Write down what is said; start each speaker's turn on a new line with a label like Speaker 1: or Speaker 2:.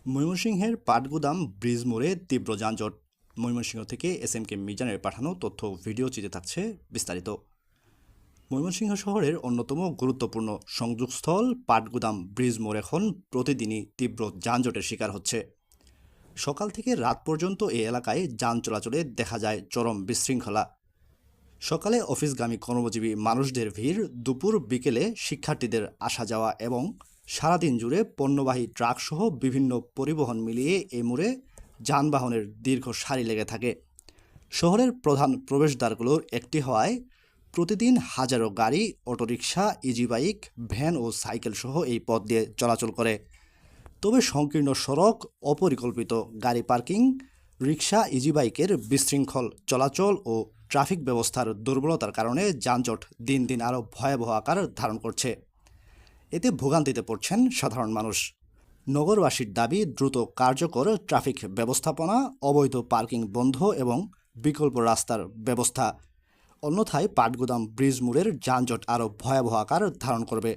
Speaker 1: ময়মনসিংহের পাটগুদাম ব্রিজ মোড়ে তীব্র যানজট। ময়মনসিংহ থেকে এস.এম.কে মিজানের পাঠানো তথ্য ভিডিও চিত্রে থাকছে বিস্তারিত। ময়মনসিংহ শহরের অন্যতম গুরুত্বপূর্ণ সংযোগস্থল পাটগুদাম ব্রিজ মোড় এখন প্রতিদিনই তীব্র যানজটের শিকার হচ্ছে। সকাল থেকে রাত পর্যন্ত এই এলাকায় যান চলাচলে দেখা যায় চরম বিশৃঙ্খলা। সকালে অফিসগামী কর্মজীবী মানুষদের ভিড়, দুপুর বিকেলে শিক্ষার্থীদের আসা যাওয়া এবং সারাদিন জুড়ে পণ্যবাহী ট্রাকসহ বিভিন্ন পরিবহন মিলিয়ে এই মোড়ে যানবাহনের দীর্ঘ সারি লেগে থাকে। শহরের প্রধান প্রবেশদ্বারগুলোর একটি হওয়ায় প্রতিদিন হাজারো গাড়ি, অটোরিকশা, ইজি বাইক, ভ্যান ও সাইকেল সহ এই পথ দিয়ে চলাচল করে। তবে সংকীর্ণ সড়ক, অপরিকল্পিত গাড়ি পার্কিং, রিকশা, ইজি বাইকের বিশৃঙ্খল চলাচল ও ট্রাফিক ব্যবস্থার দুর্বলতার কারণে যানজট দিন দিন আরও ভয়াবহ আকার ধারণ করছে। এতে ভোগান্তিতে পড়ছেন সাধারণ মানুষ। নগরবাসীর দাবি দ্রুত কার্যকর ট্রাফিক ব্যবস্থাপনা, অবৈধ পার্কিং বন্ধ এবং বিকল্প রাস্তার ব্যবস্থা। অন্যথায় পাটগুদাম ব্রিজ মোড়ের যানজট আরও ভয়াবহ আকার ধারণ করবে।